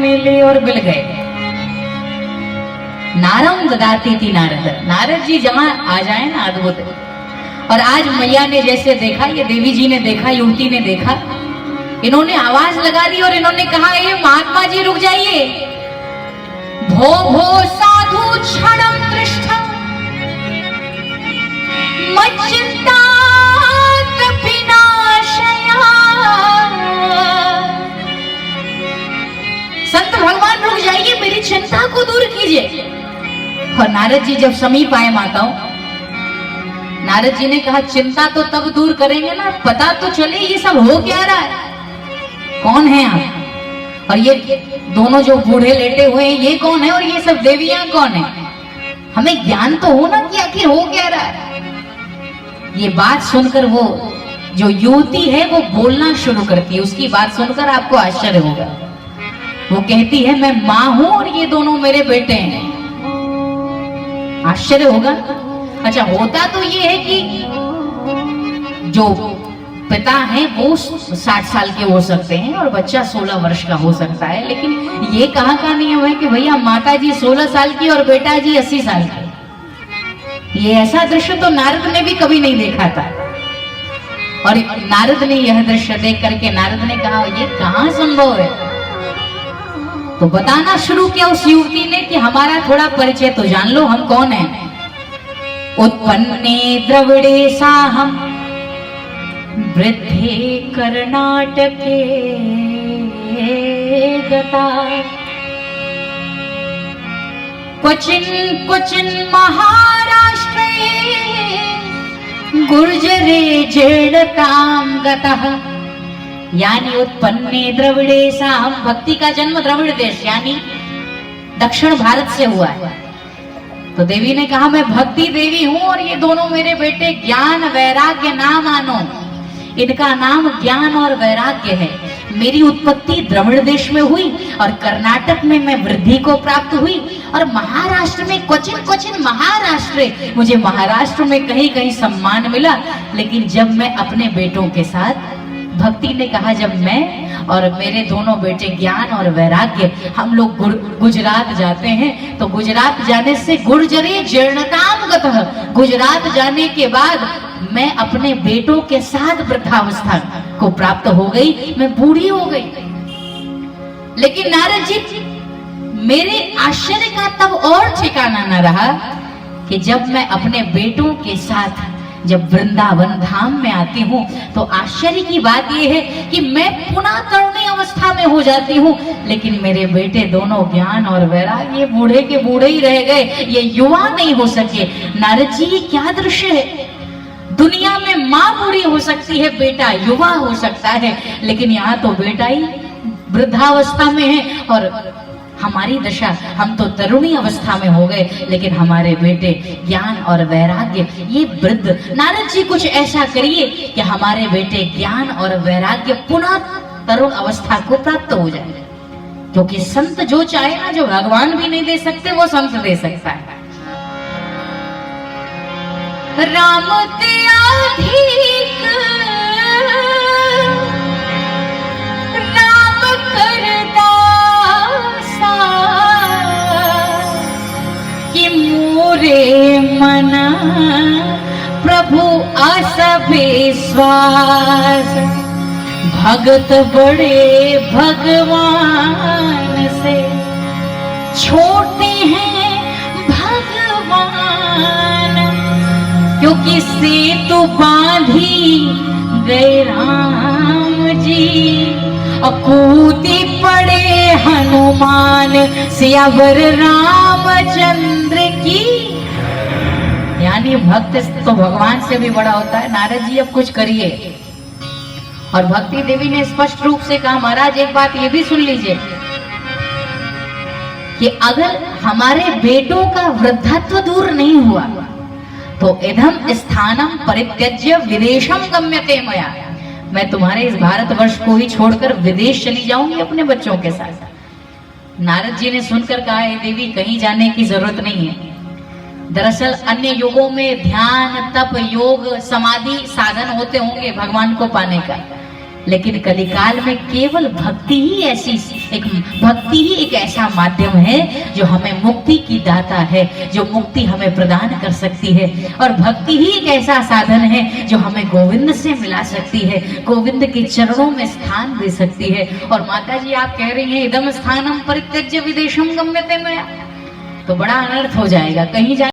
मिले और मिल गए। नारम ददाती थी नारद, नारद जी जहां आ जाए ना अद्भुत। और आज मैया ने जैसे देखा, ये देवी जी ने देखा, युवती ने देखा, इन्होंने आवाज लगा दी और इन्होंने कहा, ये महात्मा जी रुक जाइए। भो भो साधु क्षणम दृष्टम मच्चिंता संत भगवान रुक जाइए, मेरी चिंता को दूर कीजिए। और नारद जी जब समीप आए माताओं, नारद जी ने कहा, चिंता तो तब दूर करेंगे ना, पता तो चले ये सब हो क्या रहा है, कौन है आप, और ये दोनों जो बूढ़े लेटे हुए हैं ये कौन है, और ये सब देवियां कौन है, हमें ज्ञान तो हो ना कि आखिर हो क्या रहा है। ये बात सुनकर वो जो युवती है वो बोलना शुरू करती है। उसकी बात सुनकर आपको आश्चर्य होगा। वो कहती है, मैं माँ हूं और ये दोनों मेरे बेटे हैं। आश्चर्य होगा। अच्छा, होता तो ये है कि जो पिता है वो 60 साल के हो सकते हैं और बच्चा 16 वर्ष का हो सकता है, लेकिन ये कहाँ का नियम है कि भैया माता जी 16 साल की और बेटा जी 80 साल का। ये ऐसा दृश्य तो नारद ने भी कभी नहीं देखा था। और नारद ने यह दृश्य देख करके नारद ने कहा, ये कहाँ संभव है। तो बताना शुरू किया उस युवती ने कि हमारा थोड़ा परिचय तो जान लो, हम कौन हैं। उत्पन्ने द्रविड़े साहम वृद्धे कर्नाटके गता क्वचिन क्वचिन महाराष्ट्रे गुर्जरे जीर्णताम गतः। यानी उत्पन्ने द्रविड़े साहम, भक्ति का जन्म द्रविड़ देश यानी दक्षिण भारत से हुआ है। तो देवी ने कहा, मैं भक्ति देवी हूं और ये दोनों मेरे बेटे ज्ञान वैराग्य ना मानो, इनका नाम ज्ञान और वैराग्य है। मेरी उत्पत्ति द्रविड़ देश में हुई और कर्नाटक में मैं वृद्धि को प्राप्त हुई और महाराष्ट्र में क्वचिन क्वचिन महाराष्ट्र, मुझे महाराष्ट्र में कहीं कहीं सम्मान मिला। लेकिन जब मैं अपने बेटों के साथ, भक्ति ने कहा, जब मैं और मेरे दोनों बेटे ज्ञान और वैराग्य हम लोग गुजरात जाते हैं, तो गुजरात जाने से गुर्जरे जीर्णताम गतः, गुजरात जाने के बाद मैं अपने बेटों के साथ वृद्धावस्था को प्राप्त हो गई, मैं बूढ़ी हो गई। लेकिन नारद जी, मेरे आश्चर्य का तब और ठिकाना न रहा कि जब मैं अपने बेटों के साथ जब वृंदावन धाम में आती हूँ, तो आश्चर्य की बात यह है कि मैं पुनः तरुणी अवस्था में हो जाती हूँ, लेकिन मेरे बेटे दोनों ज्ञान और वैराग्य ये बूढ़े के बूढ़े ही रह गए, ये युवा नहीं हो सके। नारद जी, ये क्या दृश्य है। दुनिया में माँ बूढ़ी हो सकती है, बेटा युवा हो सकता है, लेकिन यहाँ तो बेटा ही वृद्धावस्था में है और हमारी दशा, हम तो तरुणी अवस्था में हो गए, लेकिन हमारे बेटे ज्ञान और वैराग्य ये वृद्ध। नारद जी, कुछ ऐसा करिए कि हमारे बेटे ज्ञान और वैराग्य पुनः तरुण अवस्था को प्राप्त हो जाए, क्योंकि संत जो चाहे ना, जो भगवान भी नहीं दे सकते, वो संत दे सकता है। राम राम करदासा कि मोरे मन प्रभु असविश्वास, भगत बड़े भगवान से छोटे हैं भगवान, क्योंकि सेतु बांधी गए राम जी और कूदी पड़े हनुमान, सियावर रामचंद्र की। यानी भक्त तो भगवान से भी बड़ा होता है। नारद जी, अब कुछ करिए। और भक्ति देवी ने स्पष्ट रूप से कहा, महाराज एक बात ये भी सुन लीजिए कि अगर हमारे बेटों का वृद्धत्व दूर नहीं हुआ तो इदम स्थानम परित्यज्य विदेशम गम्यते मया, मैं तुम्हारे इस भारतवर्ष को ही छोड़कर विदेश चली जाऊंगी अपने बच्चों के साथ। नारद जी ने सुनकर कहा, हे देवी, कहीं जाने की जरूरत नहीं है। दरअसल अन्य युगों में ध्यान, तप, योग, समाधि साधन होते होंगे भगवान को पाने का, लेकिन कलिकाल में केवल भक्ति ही एक ऐसा माध्यम है जो हमें मुक्ति की दाता है, जो मुक्ति हमें प्रदान कर सकती है। और भक्ति ही एक ऐसा साधन है जो हमें गोविंद से मिला सकती है, गोविंद के चरणों में स्थान दे सकती है। और माता जी आप कह रही हैं इदम स्थानम परित्यज्य विदेशम गम्यते मया, तो बड़ा अनर्थ हो जाएगा। कहीं